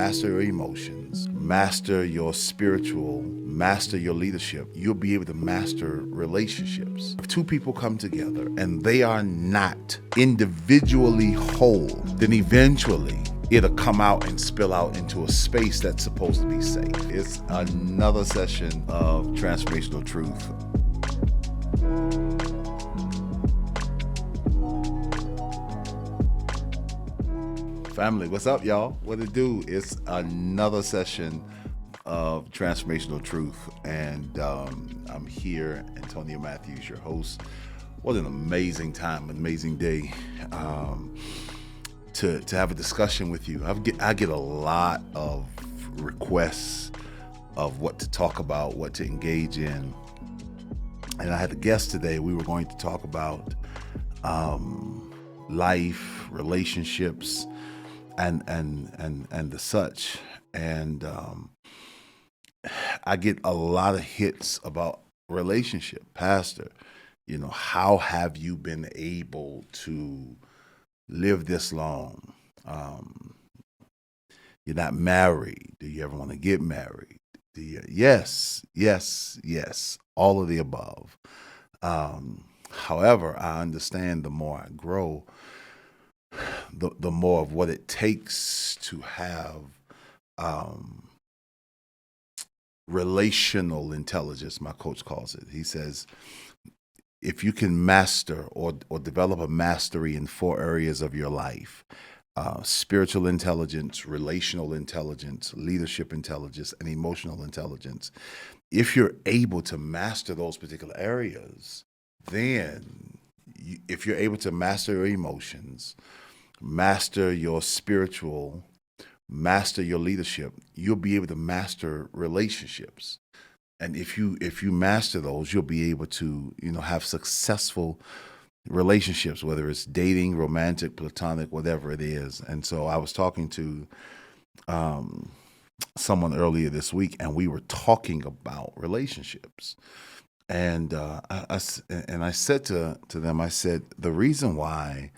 master your emotions, master your spiritual, master your leadership, you'll be able to master relationships. If two people come together and they are not individually whole, then eventually it'll come out and spill out into a space that's supposed to be safe. It's another session of Transformational Truth. Family, what's up, y'all? What it do? It's another session of Transformational Truth, and I'm here, Antonio Matthews, your host. What an amazing time, an amazing day to have a discussion with you. I get a lot of requests of what to talk about, what to engage in, and I had a guest today. We were going to talk about life, relationships, and the such. And I get a lot of hits about relationship. Pastor, how have you been able to live this long? You're not married. Do you ever want to get married? Yes, all of the above. However, I understand the more I grow, the more of what it takes to have relational intelligence, my coach calls it. He says, if you can master or develop a mastery in 4 areas of your life, spiritual intelligence, relational intelligence, leadership intelligence, and emotional intelligence, if you're able to master those particular areas, then if you're able to master your emotions, master your spiritual, master your leadership, you'll be able to master relationships. And if you master those, you'll be able to, have successful relationships, whether it's dating, romantic, platonic, whatever it is. And so I was talking to someone earlier this week, and we were talking about relationships. And I said to them, I said, the reason why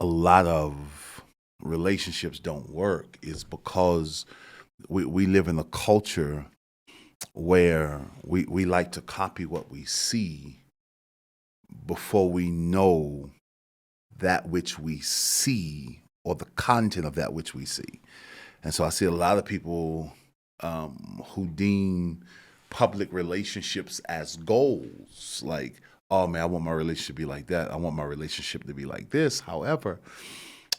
a lot of relationships don't work is because we live in a culture where we like to copy what we see before we know that which we see or the content of that which we see. And so I see a lot of people who deem public relationships as goals, like, oh man, I want my relationship to be like that. I want my relationship to be like this. However,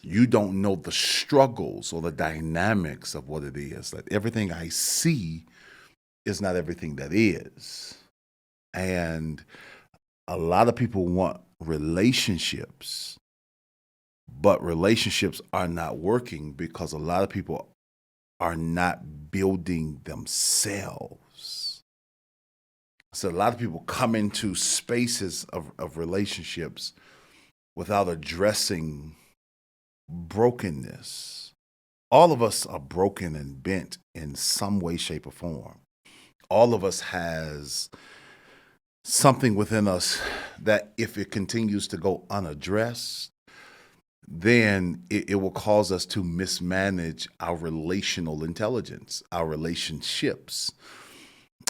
you don't know the struggles or the dynamics of what it is. Like, everything I see is not everything that is. And a lot of people want relationships, but relationships are not working because a lot of people are not building themselves. So a lot of people come into spaces of relationships without addressing brokenness. All of us are broken and bent in some way, shape, or form. All of us has something within us that if it continues to go unaddressed, then it will cause us to mismanage our relational intelligence, our relationships.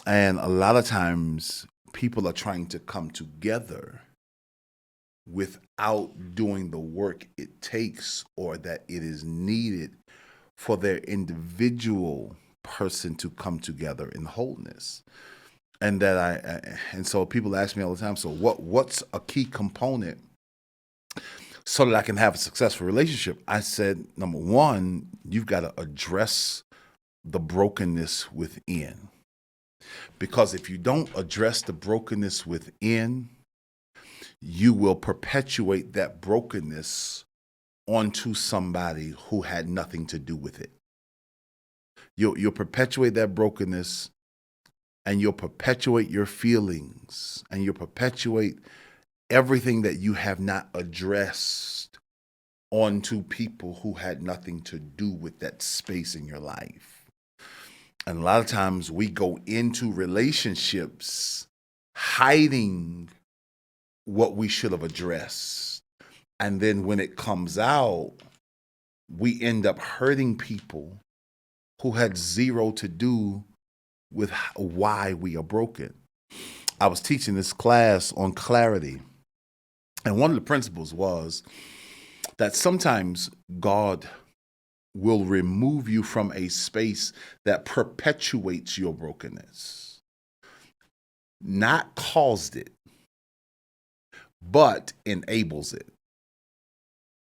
And a lot of times people are trying to come together without doing the work it takes or that it is needed for their individual person to come together in wholeness. And and so people ask me all the time, so what's a key component so that I can have a successful relationship? I said, number one, you've got to address the brokenness within. Because if you don't address the brokenness within, you will perpetuate that brokenness onto somebody who had nothing to do with it. You'll perpetuate that brokenness, and you'll perpetuate your feelings, and you'll perpetuate everything that you have not addressed onto people who had nothing to do with that space in your life. And a lot of times we go into relationships hiding what we should have addressed. And then when it comes out, we end up hurting people who had zero to do with why we are broken. I was teaching this class on clarity, and one of the principles was that sometimes God will remove you from a space that perpetuates your brokenness, not caused it, but enables it.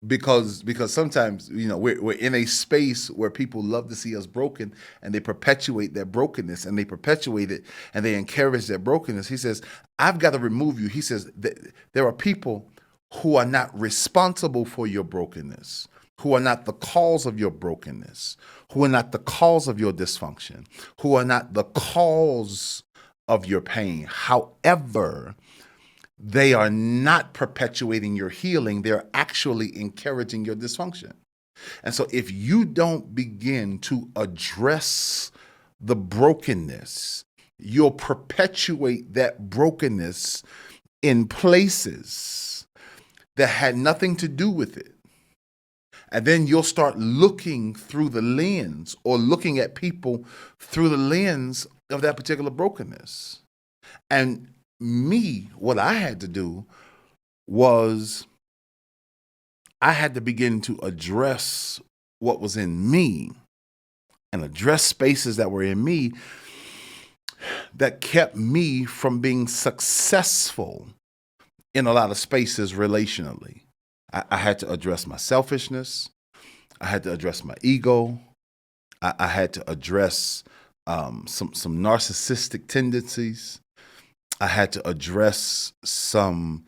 Because sometimes, we're in a space where people love to see us broken, and they perpetuate their brokenness, and they perpetuate it, and they encourage their brokenness. He says, I've got to remove you. He says that there are people who are not responsible for your brokenness, who are not the cause of your brokenness, who are not the cause of your dysfunction, who are not the cause of your pain. However, they are not perpetuating your healing. They're actually encouraging your dysfunction. And so if you don't begin to address the brokenness, you'll perpetuate that brokenness in places that had nothing to do with it. And then you'll start looking through the lens, or looking at people through the lens of that particular brokenness. And what I had to do was I had to begin to address what was in me, and address spaces that were in me that kept me from being successful in a lot of spaces relationally. I had to address my selfishness. I had to address my ego. I had to address some narcissistic tendencies. I had to address some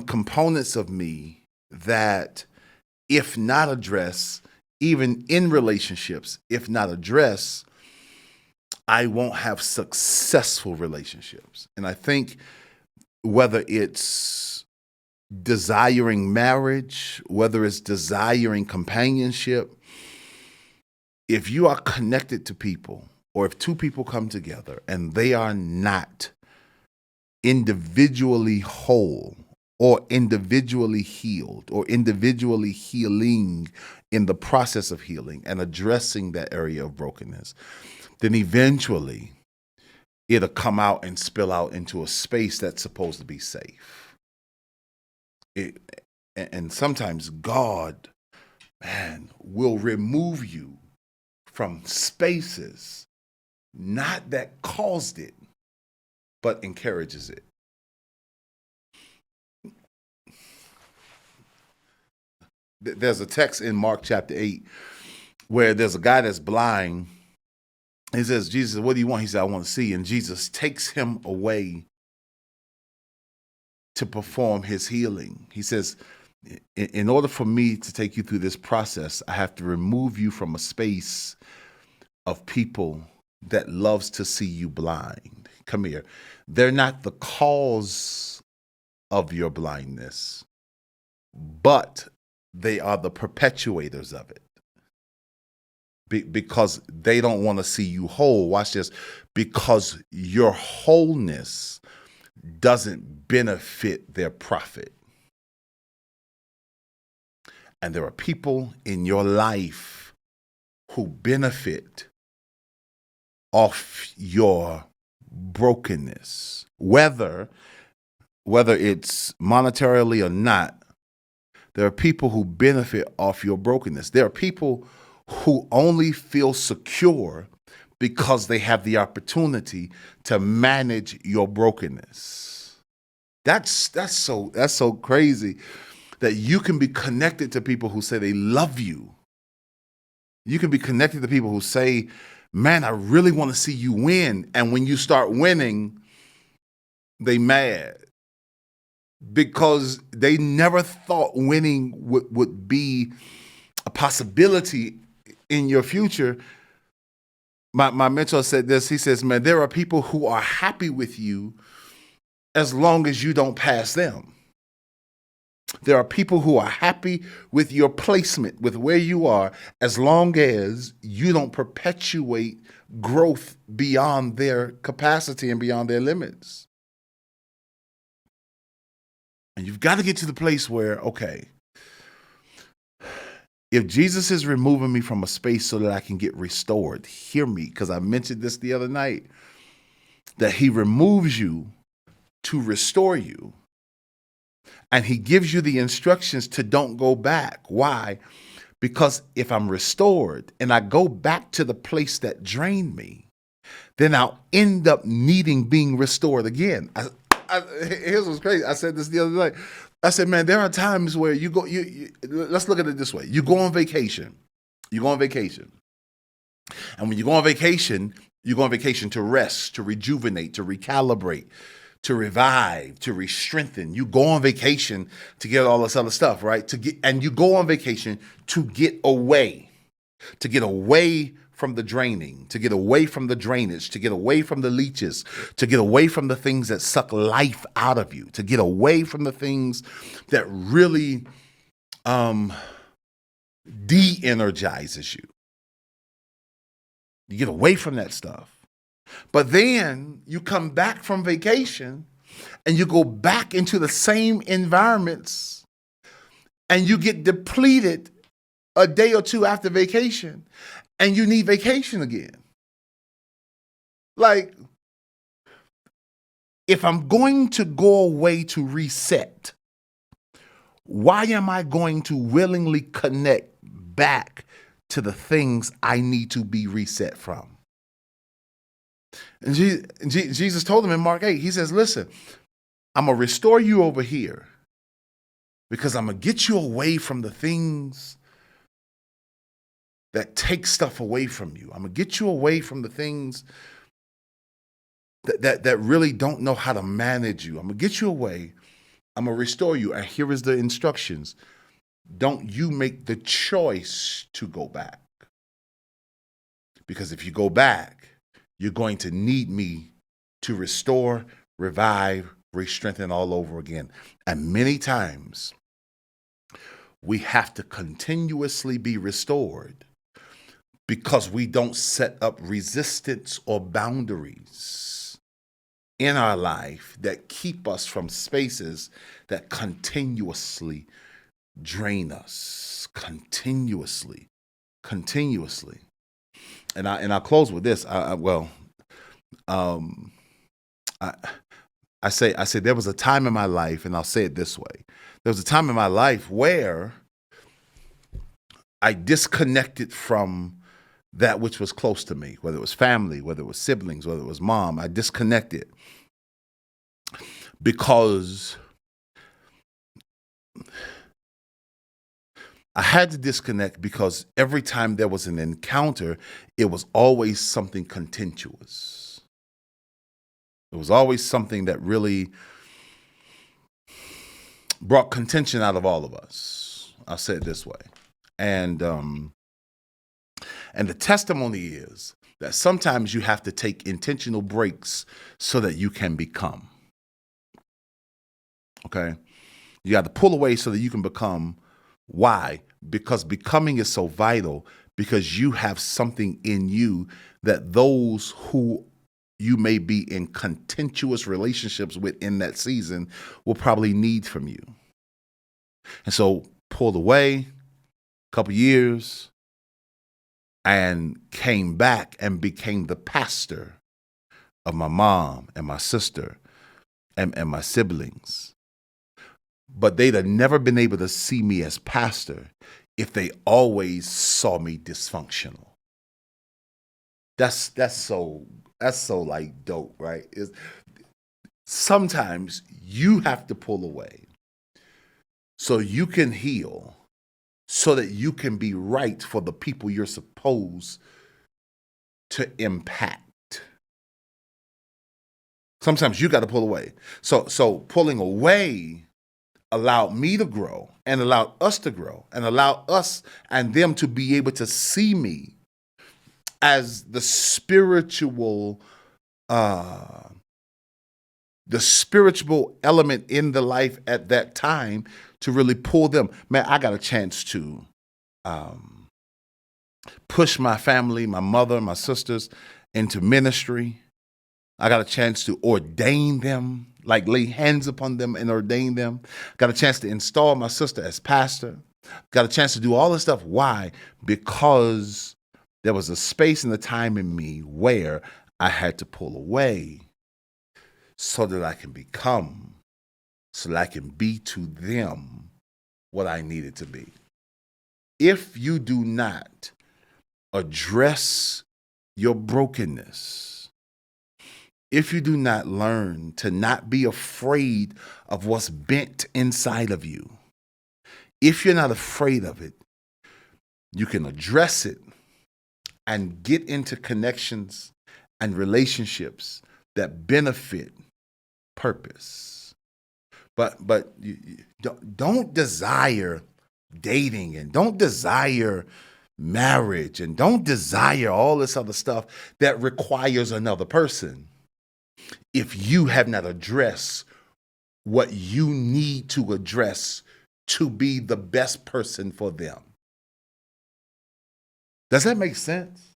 components of me that, if not addressed, even in relationships, if not addressed, I won't have successful relationships. And I think whether it's desiring marriage, whether it's desiring companionship, if you are connected to people, or if two people come together and they are not individually whole, or individually healed, or individually healing in the process of healing and addressing that area of brokenness, then eventually it'll come out and spill out into a space that's supposed to be safe. And sometimes God, will remove you from spaces, not that caused it, but encourages it. There's a text in Mark chapter 8 where there's a guy that's blind. He says, Jesus, what do you want? He said, I want to see. And Jesus takes him away to perform his healing. He says, in order for me to take you through this process, I have to remove you from a space of people that loves to see you blind. Come here. They're not the cause of your blindness, but they are the perpetuators of it. Because they don't want to see you whole. Watch this. Because your wholeness doesn't benefit their profit. And there are people in your life who benefit off your brokenness, whether it's monetarily or not. There are people who benefit off your brokenness. There are people who only feel secure because they have the opportunity to manage your brokenness. That's so crazy that you can be connected to people who say they love you. You can be connected to people who say, man, I really want to see you win. And when you start winning, they mad because they never thought winning would be a possibility in your future. My mentor said this. He says, man, there are people who are happy with you as long as you don't pass them. There are people who are happy with your placement, with where you are, as long as you don't perpetuate growth beyond their capacity and beyond their limits. And you've got to get to the place where, okay, If Jesus is removing me from a space so that I can get restored, hear me, because I mentioned this the other night, that he removes you to restore you. And he gives you the instructions to don't go back. Why? Because if I'm restored and I go back to the place that drained me, then I'll end up needing being restored again. Here's what's crazy. I said this the other night. I said, man, there are times where you go, let's look at it this way. You go on vacation. You go on vacation. And when you go on vacation, you go on vacation to rest, to rejuvenate, to recalibrate, to revive, to re-strengthen. You go on vacation to get all this other stuff, right? And you go on vacation to get away from the draining, to get away from the drainage, to get away from the leeches, to get away from the things that suck life out of you, to get away from the things that really de-energizes you. You get away from that stuff. But then you come back from vacation and you go back into the same environments and you get depleted a day or two after vacation and you need vacation again. Like, if I'm going to go away to reset, why am I going to willingly connect back to the things I need to be reset from? And Jesus told him in Mark 8, he says, listen, I'm going to restore you over here because I'm going to get you away from the things that take stuff away from you. I'm going to get you away from the things that really don't know how to manage you. I'm going to get you away. I'm going to restore you. And here is the instructions. Don't you make the choice to go back. Because if you go back, you're going to need me to restore, revive, re-strengthen all over again. And many times, we have to continuously be restored because we don't set up resistance or boundaries in our life that keep us from spaces that continuously drain us. Continuously. And I'll close with this. I say there was a time in my life, and I'll say it this way. There was a time in my life where I disconnected from that which was close to me, whether it was family, whether it was siblings, whether it was mom. I disconnected because I had to disconnect because every time there was an encounter, it was always something contentious. It was always something that really brought contention out of all of us. I'll say it this way. And the testimony is that sometimes you have to take intentional breaks so that you can become. Okay? You got to pull away so that you can become. Why? Because becoming is so vital, because you have something in you that those who you may be in contentious relationships with in that season will probably need from you. And so pulled away a couple years and came back and became the pastor of my mom and my sister and my siblings. But they'd have never been able to see me as pastor if they always saw me dysfunctional. That's so like dope, right? Sometimes you have to pull away so you can heal, so that you can be right for the people you're supposed to impact. Sometimes you got to pull away. So pulling away allowed me to grow and allowed us to grow and allowed us and them to be able to see me as the spiritual element in the life at that time to really pull them. Man, I got a chance to push my family, my mother, my sisters into ministry. I got a chance to ordain them, like lay hands upon them and ordain them. Got a chance to install my sister as pastor. Got a chance to do all this stuff. Why? Because there was a space and a time in me where I had to pull away so that I can become, so that I can be to them what I needed to be. If you do not address your brokenness, if you do not learn to not be afraid of what's bent inside of you, if you're not afraid of it, you can address it and get into connections and relationships that benefit purpose. But you don't desire dating, and don't desire marriage, and don't desire all this other stuff that requires another person if you have not addressed what you need to address to be the best person for them. Does that make sense?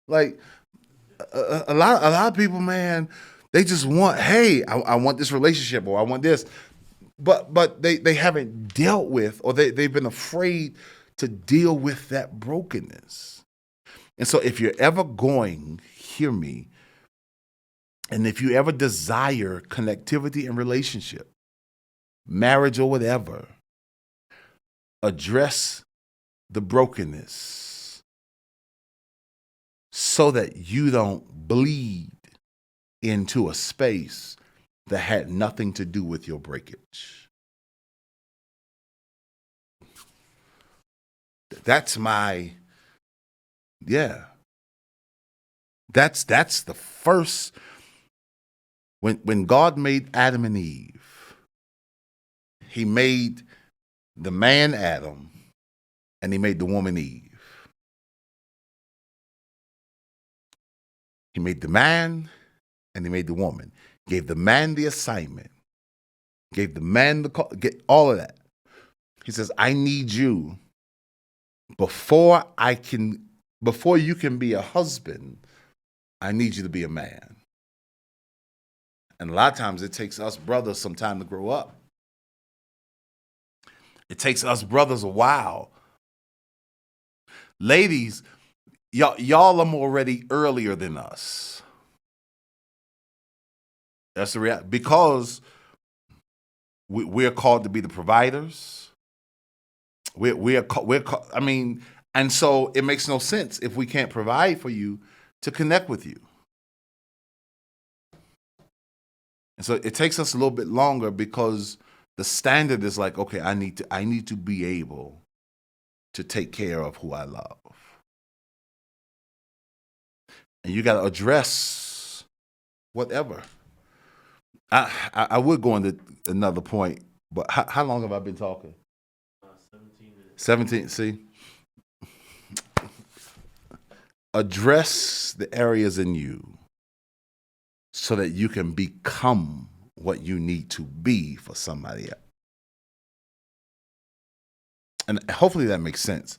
Like a lot of people, man, they just want, hey, I want this relationship, or I want this, but they haven't dealt with, or they've been afraid to deal with that brokenness. And so if you're ever going, hear me, and if you ever desire connectivity and relationship, marriage or whatever, address the brokenness so that you don't bleed into a space that had nothing to do with your breakage. That's my, yeah. That's the first, when God made Adam and Eve, he made the man Adam and he made the woman Eve. He made the man and he made the woman. Gave the man the assignment. Gave the man the call, get all of that. He says, I need you before you can be a husband, I need you to be a man. And a lot of times it takes us brothers some time to grow up. It takes us brothers a while. Ladies, y'all are more ready earlier than us. That's the reality. Because we're called to be the providers. I mean, and so it makes no sense if we can't provide for you to connect with you. And so it takes us a little bit longer because the standard is like, okay, I need to be able to take care of who I love. And you got to address whatever. I would go into another point, but how long have I been talking? 17 minutes. 17, see? Address the areas in you so that you can become what you need to be for somebody else. And hopefully that makes sense.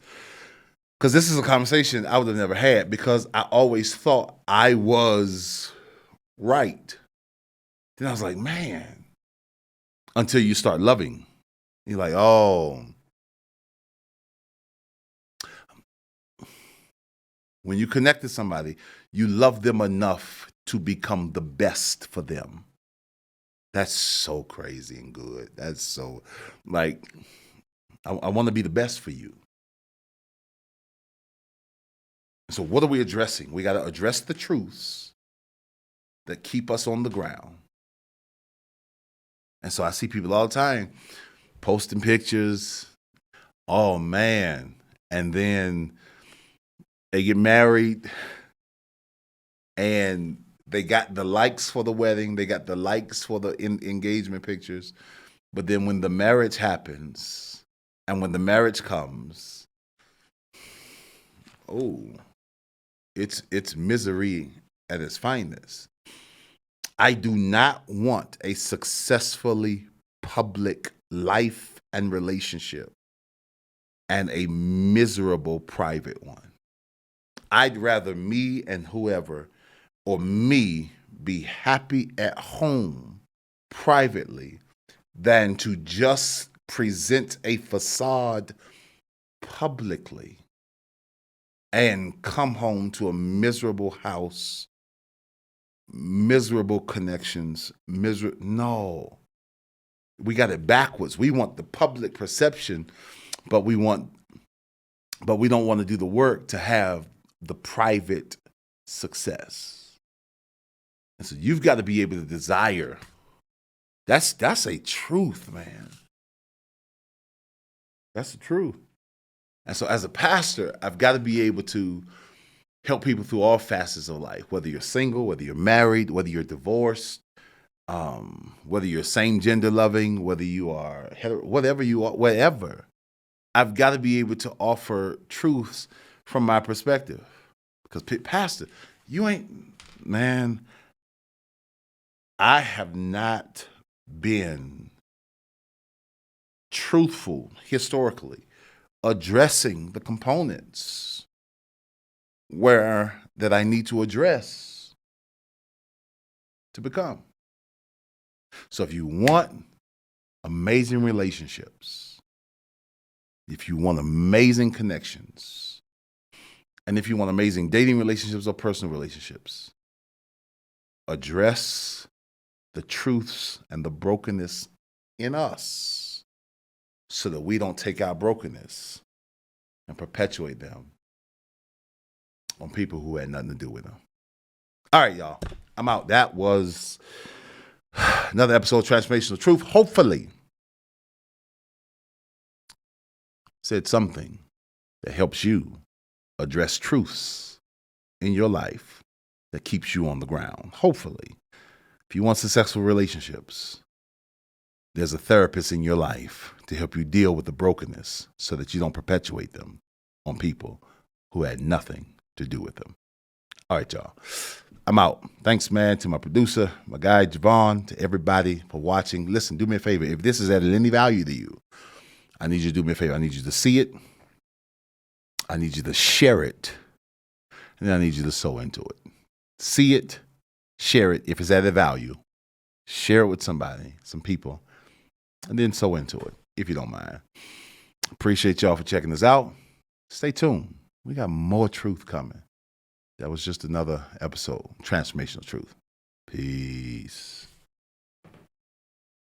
Because this is a conversation I would have never had because I always thought I was right. Then I was like, man, until you start loving. You're like, oh. When you connect to somebody, you love them enough to become the best for them. That's so crazy and good. That's so, like, I want to be the best for you. So what are we addressing? We got to address the truths that keep us on the ground. And so I see people all the time posting pictures. Oh, man. And then they get married and they got the likes for the wedding. They got the likes for the engagement pictures. But then when the marriage happens and when the marriage comes, oh, it's misery at its finest. I do not want a successfully public life and relationship and a miserable private one. I'd rather me and whoever, or me, be happy at home privately than to just present a facade publicly and come home to a miserable house, miserable connections, no. We got it backwards. We want the public perception, but we don't want to do the work to have the private success. And so you've got to be able to desire. That's a truth, man. That's the truth. And so as a pastor, I've got to be able to help people through all facets of life, whether you're single, whether you're married, whether you're divorced, whether you're same gender loving, whether you are whatever you are, whatever. I've got to be able to offer truths from my perspective. Because pastor, you ain't, man, I have not been truthful historically, addressing the components that I need to address to become. So if you want amazing relationships, if you want amazing connections, and if you want amazing dating relationships or personal relationships, address the truths and the brokenness in us so that we don't take our brokenness and perpetuate them on people who had nothing to do with them. All right, y'all. I'm out. That was another episode of Transformational Truth. Hopefully, said something that helps you address truths in your life that keeps you on the ground. Hopefully, if you want successful relationships, there's a therapist in your life to help you deal with the brokenness so that you don't perpetuate them on people who had nothing to do with them. All right, y'all. I'm out. Thanks, man, to my producer, my guy, Javon, to everybody for watching. Listen, do me a favor. If this has added any value to you, I need you to do me a favor. I need you to see it. I need you to share it. And then I need you to sow into it. See it, share it. If it's added value, share it with somebody, some people, and then sow into it, if you don't mind. Appreciate y'all for checking us out. Stay tuned. We got more truth coming. That was just another episode, Transformational Truth. Peace.